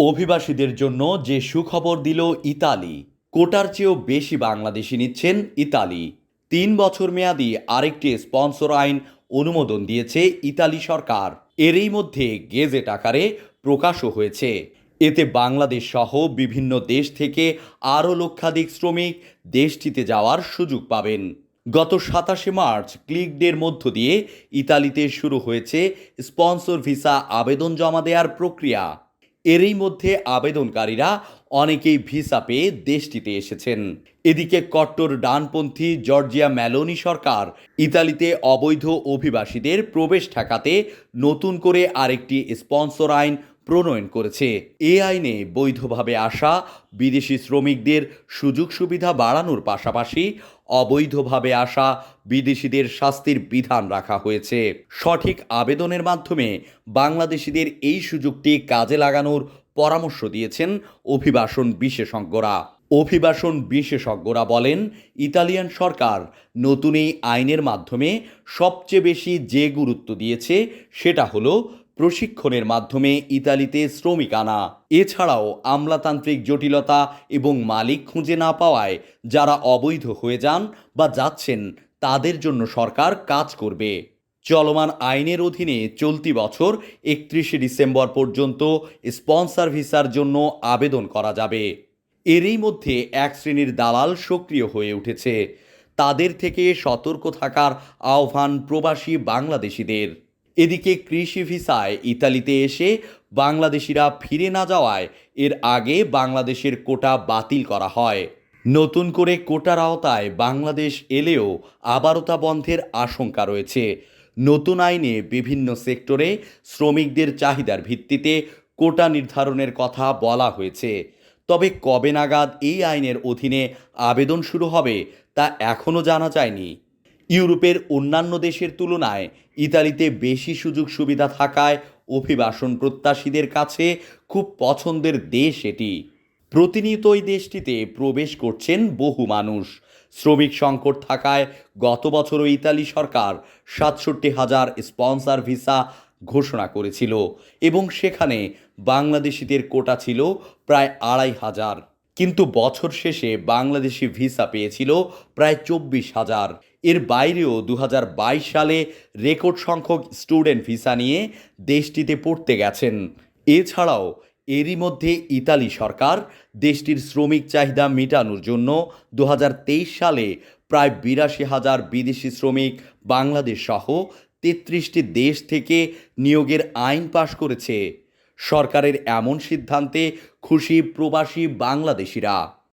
অভিবাসীদের জন্য যে সুখবর দিল ইতালি। কোটার চেয়েও বেশি বাংলাদেশি নিচ্ছেন ইতালি। 3 বছর মেয়াদী আরেকটি স্পন্সর আইন অনুমোদন দিয়েছে ইতালি সরকার। এরই মধ্যে গেজেট আকারে প্রকাশও হয়েছে। এতে বাংলাদেশ সহ বিভিন্ন দেশ থেকে আরও লক্ষাধিক শ্রমিক দেশটিতে যাওয়ার সুযোগ পাবেন। গত 27 মার্চ ক্লিক ডের মধ্য দিয়ে ইতালিতে শুরু হয়েছে স্পন্সর ভিসা আবেদন জমা দেওয়ার প্রক্রিয়া। এরই মধ্যে আবেদনকারীরা অনেকেই ভিসা পেয়ে দেশটিতে এসেছেন। এদিকে কট্টর ডানপন্থী জর্জিয়া মেলোনি সরকার ইতালিতে অবৈধ অভিবাসীদের প্রবেশ ঠেকাতে নতুন করে আরেকটি স্পন্সর আইন প্রণয়ন করেছে। এই আইনে বৈধভাবে আসা বিদেশি শ্রমিকদের সুযোগ সুবিধা বাড়ানোর পাশাপাশি অবৈধভাবে আসা বিদেশিদের শাস্তির বিধান রাখা হয়েছে। সঠিক আবেদনের মাধ্যমে বাংলাদেশিদের এই সুযোগটি কাজে লাগানোর পরামর্শ দিয়েছেন অভিবাসন বিশেষজ্ঞরা বলেন, ইতালিয়ান সরকার নতুন এই আইনের মাধ্যমে সবচেয়ে বেশি যে গুরুত্ব দিয়েছে সেটা হলো প্রশিক্ষণের মাধ্যমে ইতালিতে শ্রমিক আনা। এছাড়াও আমলাতান্ত্রিক জটিলতা এবং মালিক খুঁজে না পাওয়ায় যারা অবৈধ হয়ে যান বা যাচ্ছেন তাদের জন্য সরকার কাজ করবে। চলমান আইনের অধীনে চলতি বছর 31 ডিসেম্বর পর্যন্ত স্পন্সর ভিসার জন্য আবেদন করা যাবে। এরই মধ্যে এক শ্রেণীর দালাল সক্রিয় হয়ে উঠেছে। তাদের থেকে সতর্ক থাকার আহ্বান প্রবাসী বাংলাদেশিদের। এদিকে কৃষি ভিসায় ইতালিতে এসে বাংলাদেশিরা ফিরে না যাওয়ায় এর আগে বাংলাদেশের কোটা বাতিল করা হয়। নতুন করে কোটার আওতায় বাংলাদেশ এলেও আবারও তা বন্ধের আশঙ্কা রয়েছে। নতুন আইনে বিভিন্ন সেক্টরে শ্রমিকদের চাহিদার ভিত্তিতে কোটা নির্ধারণের কথা বলা হয়েছে। তবে কবে নাগাদ এই আইনের অধীনে আবেদন শুরু হবে তা এখনও জানা যায়নি। ইউরোপের অন্যান্য দেশের তুলনায় ইতালিতে বেশি সুযোগ সুবিধা থাকায় অভিবাসন প্রত্যাশীদের কাছে খুব পছন্দের দেশ এটি। প্রতিনিয়ত এই দেশটিতে প্রবেশ করছেন বহু মানুষ। শ্রমিক সংকট থাকায় গত বছরও ইতালি সরকার 67,000 স্পন্সর ভিসা ঘোষণা করেছিল এবং সেখানে বাংলাদেশিদের কোটা ছিল প্রায় 2,500। কিন্তু বছর শেষে বাংলাদেশি ভিসা পেয়েছিল প্রায় 24,000। এর বাইরেও 2022 সালে রেকর্ড সংখ্যক স্টুডেন্ট ভিসা নিয়ে দেশটিতে পড়তে গেছেন। এছাড়াও এরই মধ্যে ইতালি সরকার দেশটির শ্রমিক চাহিদা মেটানোর জন্য 2023 সালে প্রায় 82,000 বিদেশি শ্রমিক বাংলাদেশ সহ 33টি দেশ থেকে নিয়োগের আইন পাশ করেছে। সরকারের এমন সিদ্ধান্তে খুশি প্রবাসী বাংলাদেশিরা।